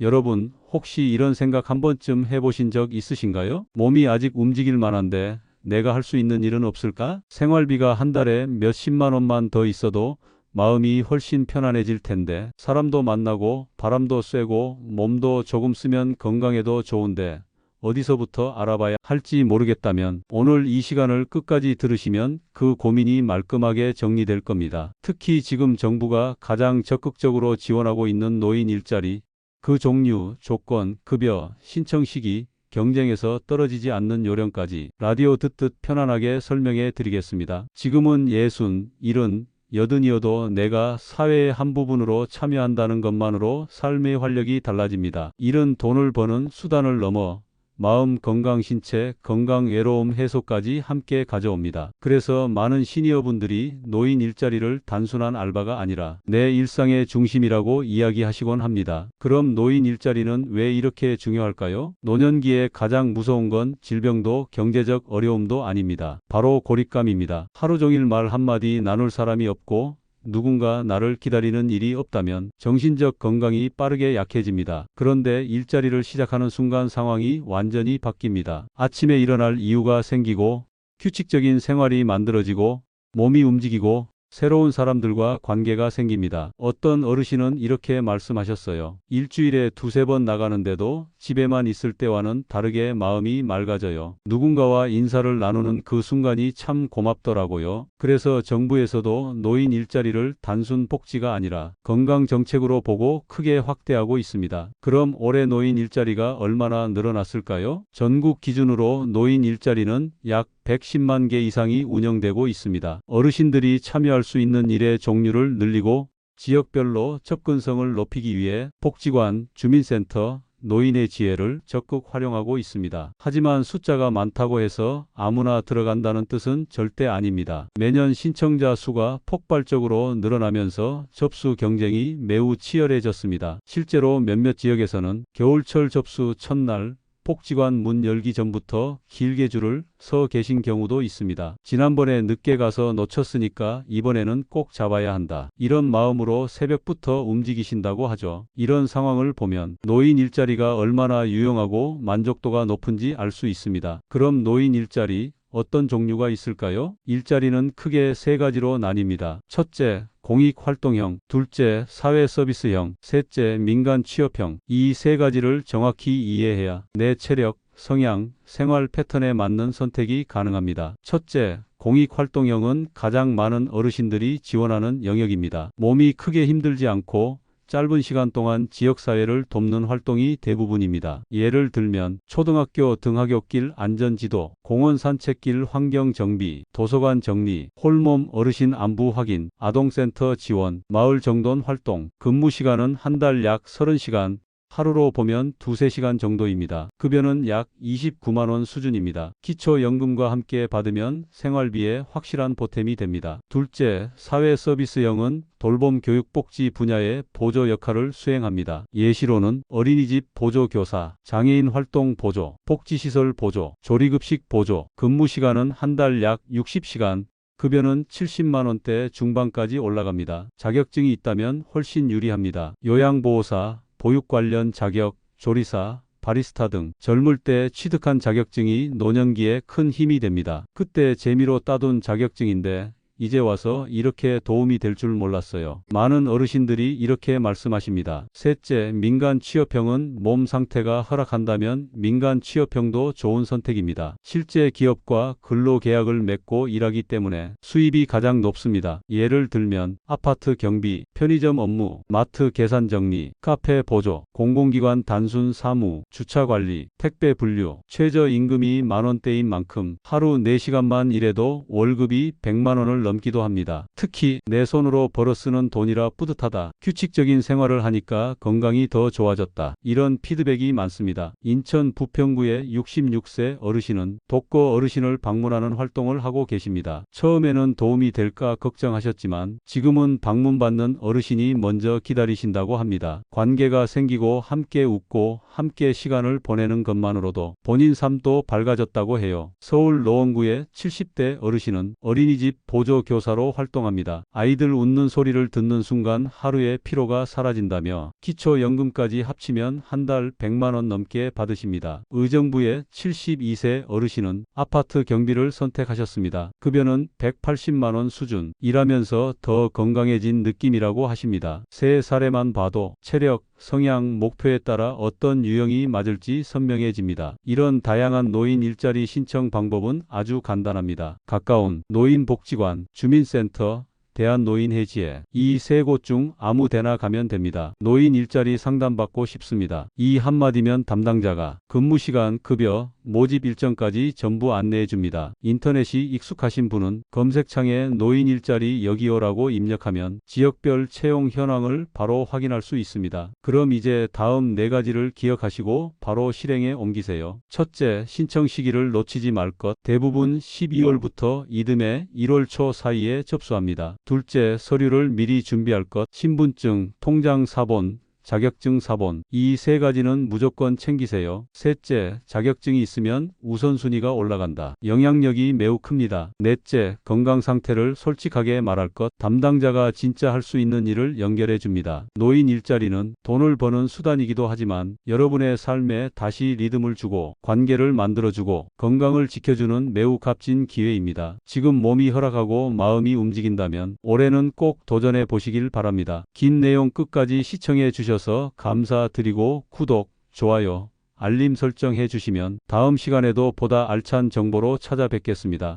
여러분, 혹시 이런 생각 한 번쯤 해보신 적 있으신가요? 몸이 아직 움직일 만한데 내가 할 수 있는 일은 없을까? 생활비가 한 달에 몇십만 원만 더 있어도 마음이 훨씬 편안해질 텐데, 사람도 만나고 바람도 쐬고 몸도 조금 쓰면 건강에도 좋은데 어디서부터 알아봐야 할지 모르겠다면 오늘 이 시간을 끝까지 들으시면 그 고민이 말끔하게 정리될 겁니다. 특히 지금 정부가 가장 적극적으로 지원하고 있는 노인 일자리, 그 종류, 조건, 급여, 신청 시기, 경쟁에서 떨어지지 않는 요령까지 라디오 듣듯 편안하게 설명해 드리겠습니다. 지금은 60, 70, 80이어도 내가 사회의 한 부분으로 참여한다는 것만으로 삶의 활력이 달라집니다. 일은 돈을 버는 수단을 넘어 마음 건강, 신체 건강, 외로움 해소까지 함께 가져옵니다. 그래서 많은 시니어분들이 노인 일자리를 단순한 알바가 아니라 내 일상의 중심이라고 이야기하시곤 합니다. 그럼 노인 일자리는 왜 이렇게 중요할까요? 노년기에 가장 무서운 건 질병도 경제적 어려움도 아닙니다. 바로 고립감입니다. 하루 종일 말 한마디 나눌 사람이 없고 누군가 나를 기다리는 일이 없다면 정신적 건강이 빠르게 약해집니다. 그런데 일자리를 시작하는 순간 상황이 완전히 바뀝니다. 아침에 일어날 이유가 생기고 규칙적인 생활이 만들어지고 몸이 움직이고 새로운 사람들과 관계가 생깁니다. 어떤 어르신은 이렇게 말씀하셨어요. 일주일에 두세 번 나가는데도 집에만 있을 때와는 다르게 마음이 맑아져요. 누군가와 인사를 나누는 그 순간이 참 고맙더라고요. 그래서 정부에서도 노인 일자리를 단순 복지가 아니라 건강 정책으로 보고 크게 확대하고 있습니다. 그럼 올해 노인 일자리가 얼마나 늘어났을까요? 전국 기준으로 노인 일자리는 약 110만 개 이상이 운영되고 있습니다. 어르신들이 참여할 수 있는 일의 종류를 늘리고 지역별로 접근성을 높이기 위해 복지관, 주민센터, 노인의 지혜를 적극 활용하고 있습니다. 하지만 숫자가 많다고 해서 아무나 들어간다는 뜻은 절대 아닙니다. 매년 신청자 수가 폭발적으로 늘어나면서 접수 경쟁이 매우 치열해졌습니다. 실제로 몇몇 지역에서는 겨울철 접수 첫날 복지관 문 열기 전부터 길게 줄을 서 계신 경우도 있습니다. 지난번에 늦게 가서 놓쳤으니까 이번에는 꼭 잡아야 한다. 이런 마음으로 새벽부터 움직이신다고 하죠. 이런 상황을 보면 노인 일자리가 얼마나 유용하고 만족도가 높은지 알 수 있습니다. 그럼 노인 일자리 어떤 종류가 있을까요? 일자리는 크게 세 가지로 나뉩니다. 첫째, 공익활동형, 둘째, 사회서비스형, 셋째, 민간 취업형. 이 세 가지를 정확히 이해해야 내 체력, 성향, 생활 패턴에 맞는 선택이 가능합니다. 첫째, 공익활동형은 가장 많은 어르신들이 지원하는 영역입니다. 몸이 크게 힘들지 않고 짧은 시간 동안 지역사회를 돕는 활동이 대부분입니다. 예를 들면 초등학교 등하굣길 안전지도, 공원 산책길 환경 정비, 도서관 정리, 홀몸 어르신 안부 확인, 아동센터 지원, 마을 정돈 활동. 근무 시간은 한 달 약 30시간, 하루로 보면 두세 시간 정도입니다. 급여는 약 29만 원 수준입니다. 기초연금과 함께 받으면 생활비에 확실한 보탬이 됩니다. 둘째, 사회서비스형은 돌봄 교육복지 분야의 보조 역할을 수행합니다. 예시로는 어린이집 보조교사, 장애인 활동 보조, 복지시설 보조, 조리급식 보조. 근무 시간은 한 달 약 60시간, 급여는 70만 원대 중반까지 올라갑니다. 자격증이 있다면 훨씬 유리합니다. 요양보호사, 보육 관련 자격, 조리사, 바리스타 등 젊을 때 취득한 자격증이 노년기에 큰 힘이 됩니다. 그때 재미로 따둔 자격증인데 이제 와서 이렇게 도움이 될 줄 몰랐어요. 많은 어르신들이 이렇게 말씀하십니다. 셋째, 민간 취업형은 몸 상태가 허락한다면 민간 취업형도 좋은 선택입니다. 실제 기업과 근로계약을 맺고 일하기 때문에 수입이 가장 높습니다. 예를 들면 아파트 경비, 편의점 업무, 마트 계산 정리, 카페 보조, 공공기관 단순 사무, 주차 관리, 택배 분류. 최저임금이 만원대인 만큼 하루 4시간만 일해도 월급이 100만 원을 넘기도 합니다. 특히 내 손으로 벌어 쓰는 돈이라 뿌듯하다. 규칙적인 생활을 하니까 건강이 더 좋아졌다. 이런 피드백이 많습니다. 인천 부평구의 66세 어르신은 독거 어르신을 방문하는 활동을 하고 계십니다. 처음에는 도움이 될까 걱정하셨지만 지금은 방문받는 어르신이 먼저 기다리신다고 합니다. 관계가 생기고 함께 웃고 함께 시간을 보내는 것만으로도 본인 삶도 밝아졌다고 해요. 서울 노원구의 70대 어르신은 어린이집 보조 기초 교사로 활동합니다. 아이들 웃는 소리를 듣는 순간 하루의 피로가 사라진다며 기초 연금까지 합치면 한 달 100만 원 넘게 받으십니다. 의정부의 72세 어르신은 아파트 경비를 선택하셨습니다. 급여는 180만 원 수준. 일하면서 더 건강해진 느낌이라고 하십니다. 세 사례만 봐도 체력, 성향, 목표에 따라 어떤 유형이 맞을지 선명해집니다. 이런 다양한 노인 일자리 신청 방법은 아주 간단합니다. 가까운 노인복지관, 주민센터, 대한노인해지회 이 세 곳 중 아무 데나 가면 됩니다. 노인 일자리 상담받고 싶습니다. 이 한마디면 담당자가 근무시간, 급여, 모집 일정까지 전부 안내해 줍니다. 인터넷이 익숙하신 분은 검색창에 노인 일자리 여기요라고 입력하면 지역별 채용 현황을 바로 확인할 수 있습니다. 그럼 이제 다음 네 가지를 기억하시고 바로 실행에 옮기세요. 첫째, 신청 시기를 놓치지 말 것. 대부분 12월부터 이듬해 1월 초 사이에 접수합니다. 둘째, 서류를 미리 준비할 것. 신분증, 통장 사본, 자격증 사본. 이 세 가지는 무조건 챙기세요. 셋째, 자격증이 있으면 우선순위가 올라간다. 영향력이 매우 큽니다. 넷째, 건강 상태를 솔직하게 말할 것. 담당자가 진짜 할 수 있는 일을 연결해 줍니다. 노인 일자리는 돈을 버는 수단이기도 하지만 여러분의 삶에 다시 리듬을 주고 관계를 만들어주고 건강을 지켜주는 매우 값진 기회입니다. 지금 몸이 허락하고 마음이 움직인다면 올해는 꼭 도전해 보시길 바랍니다. 긴 내용 끝까지 시청해 주셔서 감사드리고 구독, 좋아요, 알림 설정해 주시면 다음 시간에도 보다 알찬 정보로 찾아뵙겠습니다.